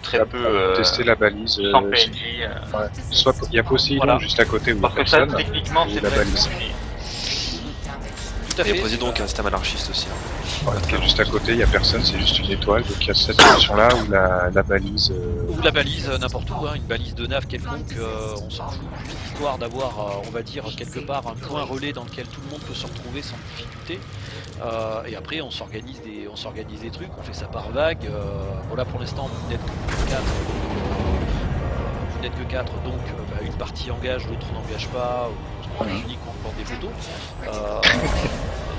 très peu tester la balise. sans PNJ. Ouais. Soit il y a Poséidon Voilà. juste à côté où il y a Parce que ça, personne. techniquement, et c'est la vrai. balise. Tout à Et fait. Poséidon qui est un système anarchiste aussi. Voilà, qui est juste à côté, il y a personne, c'est juste une étoile. Donc il y a cette option-là où la balise. Ou la balise, n'importe où, hein, une balise de nav quelconque, on s'en fout, juste histoire d'avoir, on va dire, quelque part un point relais dans lequel tout le monde peut se retrouver sans difficulté. Et après, on s'organise des trucs, on fait ça par vague. Voilà, pour l'instant, vous n'êtes que 4. Vous n'êtes que 4, donc bah, une partie engage, l'autre n'engage pas, on uniquement prend des photos.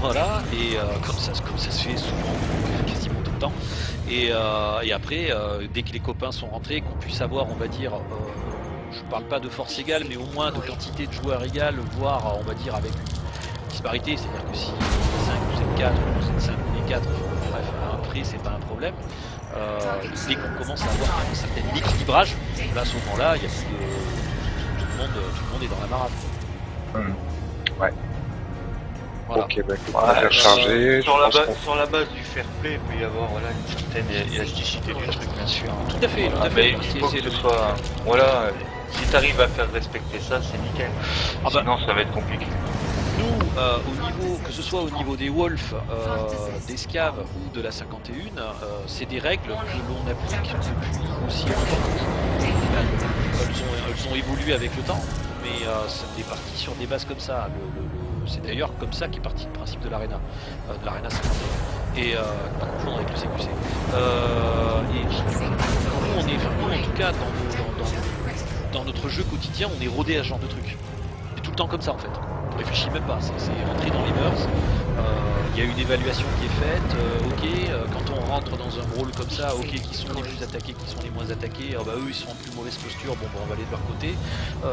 Voilà, et comme ça se fait souvent, quasiment tout le temps. Et après, dès que les copains sont rentrés, qu'on puisse avoir, on va dire, je parle pas de force égale, mais au moins de quantité de joueurs égale, voire, on va dire, avec une disparité, c'est-à-dire que si vous êtes 5, vous êtes 4, vous êtes 5, vous êtes 4, bref, après, c'est pas un problème. Dès qu'on commence à avoir un certain équilibrage, là, à ce moment-là, il y a plus de... tout le monde est dans la marade. Ouais. Voilà. Ok, bah, on va faire charger. Sur je la base du fair play, il peut y avoir voilà, une certaine élasticité du truc, bien sûr. Tout à fait, tout à Mais fait. il faut que ce soit. Voilà, si tu arrives à faire respecter ça, c'est nickel. Ah bah. Sinon, ça va être compliqué. Nous, au niveau, que ce soit au niveau des Wolves, des Scav ou de la 51, c'est des règles que l'on applique depuis aussi longtemps. Elles ont évolué avec le temps, mais c'est des parties sur des bases comme ça. C'est d'ailleurs comme ça qu'est parti le principe de l'Arena 51. Et pas confondre avec le CQC. Et nous, en tout cas, dans notre jeu quotidien, on est rodé à ce genre de truc. C'est tout le temps comme ça en fait. On réfléchit même pas, c'est rentrer dans les mœurs. Il y a une évaluation qui est faite, quand on rentre dans un rôle comme ça, ok, qui sont les plus attaqués, qui sont les moins attaqués, bah eux ils sont en plus mauvaise posture, bon bah on va aller de leur côté.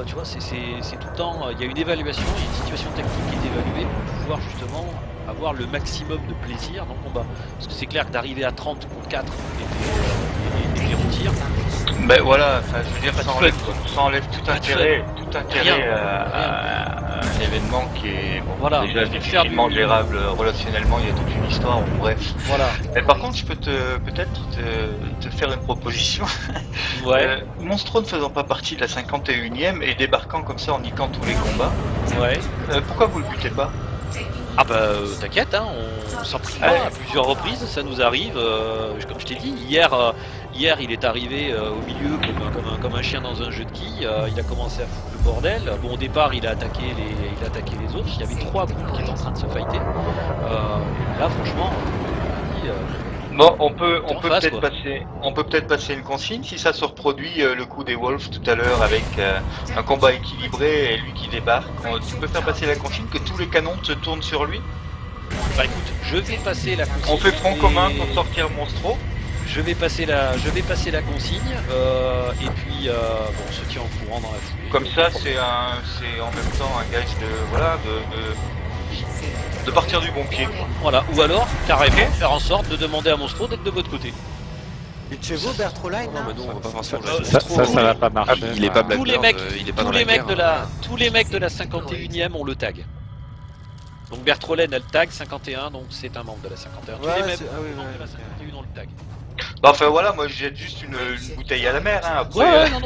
Tu vois, c'est tout le temps, il y a une évaluation, il y a une situation technique qui est évaluée pour pouvoir justement avoir le maximum de plaisir dans le combat. Parce que c'est clair que d'arriver à 30 contre 4 et des tir. Ben voilà, je veux dire, ça enlève tout intérêt à un événement qui est bon, voilà, déjà difficilement gérable relationnellement, il y a toute une histoire, bon, bref. Voilà. Mais par contre, je peux peut-être te faire une proposition. Ouais. Monstro ne faisant pas partie de la 51e et débarquant comme ça en niquant tous les combats, Ouais. pourquoi vous le butez pas? Ah bah t'inquiète, hein, on s'en prive pas à plusieurs reprises, ça nous arrive, comme je t'ai dit, hier il est arrivé au milieu comme un chien dans un jeu de quilles, il a commencé à foutre le bordel, bon au départ il a attaqué les autres, il y avait 3 groupes qui étaient en train de se fighter, là franchement, on a dit, Bon, on peut face, peut-être passer une consigne si ça se reproduit le coup des Wolves tout à l'heure avec un combat équilibré et lui qui débarque. Tu peux faire passer la consigne que tous les canons se tournent sur lui. bah écoute, je vais passer la consigne. On fait front commun pour sortir Monstro. Je vais passer la consigne, et puis bon, on se tient au courant dans la foulée. Comme ça, c'est en même temps un gage de partir du bon pied. Voilà, ou alors carrément faire en sorte de demander à Monstro d'être de votre côté. Et chez vous, Bertroline Non, mais nous on va pas faire Ça va pas marcher. Il est pas Tous les Blackbird, mecs, il est pas tous dans les la mecs guerre. tous les mecs de la 51e ont le tag. Donc Bertrollen a le tag 51, donc c'est un membre de la 51. Tous Ouais, les mecs c'est- ah oui, membres ouais, de la ok. 51 ont le tag. Bah, enfin voilà, moi je jette juste une bouteille à la mer. Hein. Après, Ouais, non, non.